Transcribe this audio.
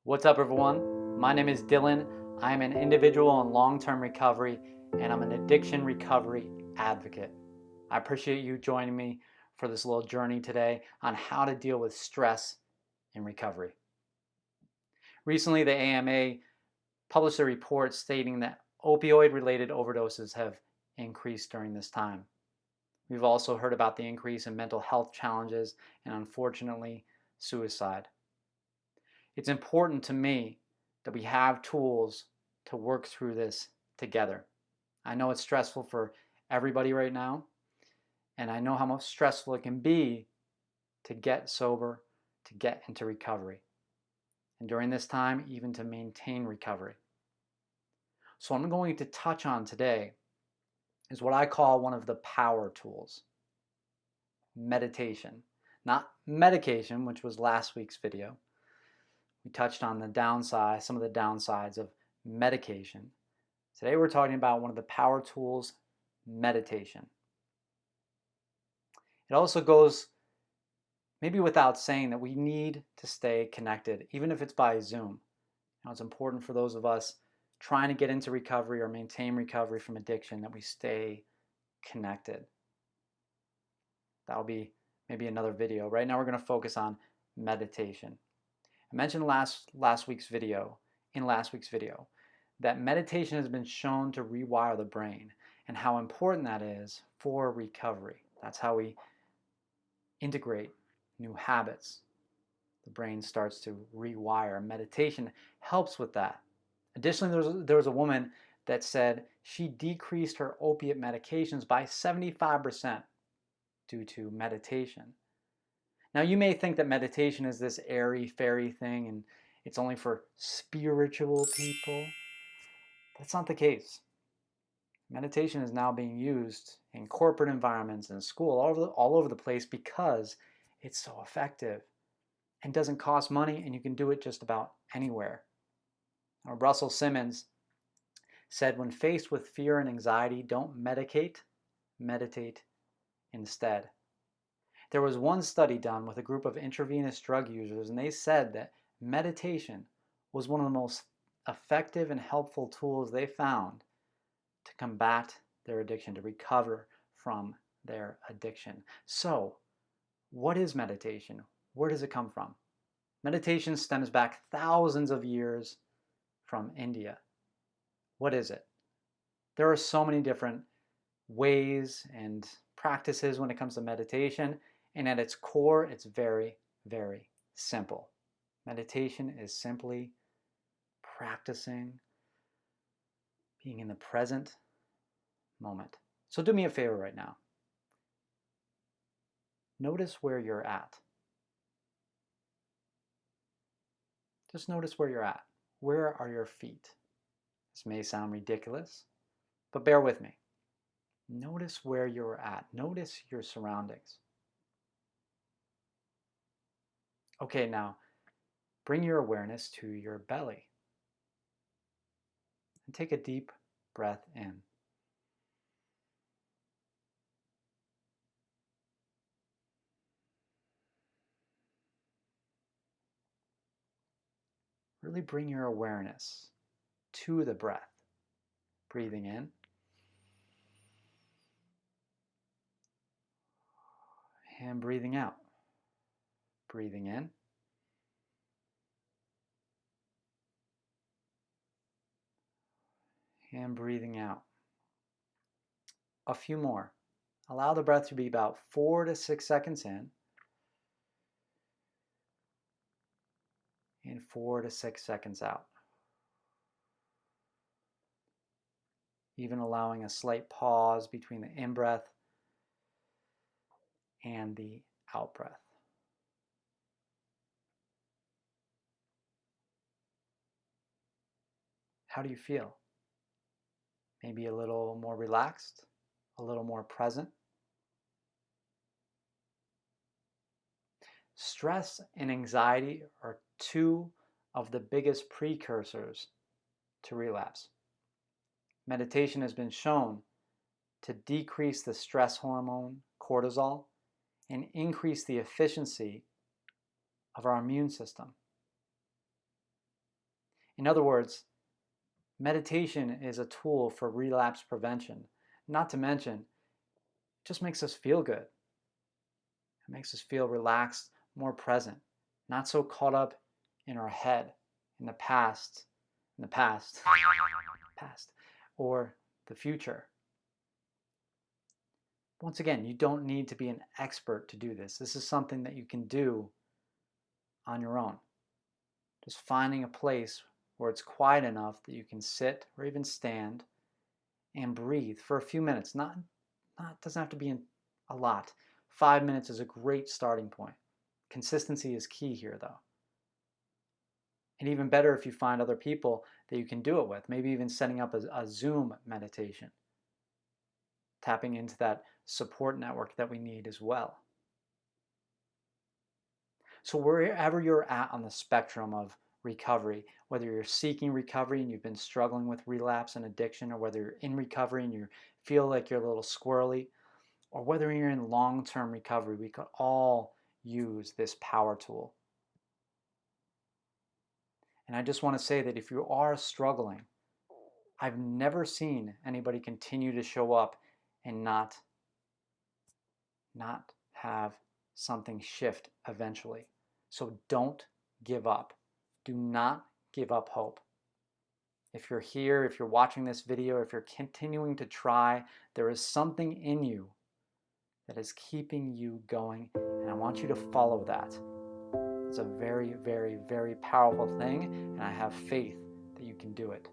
What's up, everyone? My name is Dylan. I am an individual in long-term recovery, and I'm an addiction recovery advocate. I appreciate you joining me for this little journey today on how to deal with stress in recovery. Recently, the AMA published a report stating that opioid-related overdoses have increased during this time. We've also heard about the increase in mental health challenges and, unfortunately, suicide. It's important to me that we have tools to work through this together. I know it's stressful for everybody right now, and I know how much stressful it can be to get sober, to get into recovery, and during this time, even to maintain recovery. So, what I'm going to touch on today is what I call one of the power tools: meditation. Not medication, which was last week's video. We touched on the downside, some of the downsides of medication. Today we're talking about one of the power tools, meditation. It also goes maybe without saying that we need to stay connected, even if it's by Zoom. It's important for those of us trying to get into recovery or maintain recovery from addiction that we stay connected. That'll be maybe another video. Right now we're going to focus on meditation. I mentioned in last week's video that meditation has been shown to rewire the brain and how important that is for recovery. That's how we integrate new habits. The brain starts to rewire. Meditation helps with that. Additionally, there was a woman that said she decreased her opiate medications by 75% due to meditation. Now, you may think that meditation is this airy-fairy thing and it's only for spiritual people. That's not the case. Meditation is now being used in corporate environments and school, all over the place, because it's so effective and doesn't cost money, and you can do it just about anywhere. Now, Russell Simmons said, when faced with fear and anxiety, don't medicate, meditate instead. There was one study done with a group of intravenous drug users, and they said that meditation was one of the most effective and helpful tools they found to combat their addiction, to recover from their addiction. So, what is meditation? Where does it come from? Meditation stems back thousands of years from India. What is it? There are so many different ways and practices when it comes to meditation. And at its core, it's very, very simple. Meditation is simply practicing being in the present moment. So do me a favor right now. Notice where you're at. Just notice where you're at. Where are your feet? This may sound ridiculous, but bear with me. Notice where you're at. Notice your surroundings. Okay, now bring your awareness to your belly and take a deep breath in. Really bring your awareness to the breath. Breathing in. And breathing out. Breathing in. And breathing out. A few more. Allow the breath to be about 4 to 6 seconds in and 4 to 6 seconds out. Even allowing a slight pause between the in-breath and the out-breath. How do you feel? Maybe a little more relaxed, a little more present. Stress and anxiety are two of the biggest precursors to relapse. Meditation has been shown to decrease the stress hormone cortisol and increase the efficiency of our immune system. In other words, meditation is a tool for relapse prevention. Not to mention, it just makes us feel good. It makes us feel relaxed, more present, not so caught up in our head, in the past, past, or the future. Once again, you don't need to be an expert to do this. This is something that you can do on your own. Just finding a place where it's quiet enough that you can sit or even stand and breathe for a few minutes. Not doesn't have to be a lot. 5 minutes is a great starting point. Consistency is key here, though. And even better if you find other people that you can do it with, maybe even setting up a Zoom meditation, tapping into that support network that we need as well. So wherever you're at on the spectrum of recovery, whether you're seeking recovery and you've been struggling with relapse and addiction, or whether you're in recovery and you feel like you're a little squirrely, or whether you're in long-term recovery, we could all use this power tool. And I just want to say that if you are struggling, I've never seen anybody continue to show up and not have something shift eventually. So don't give up. Do not give up hope. If you're here, if you're watching this video, if you're continuing to try, there is something in you that is keeping you going, and I want you to follow that. It's a very, very, very powerful thing, and I have faith that you can do it.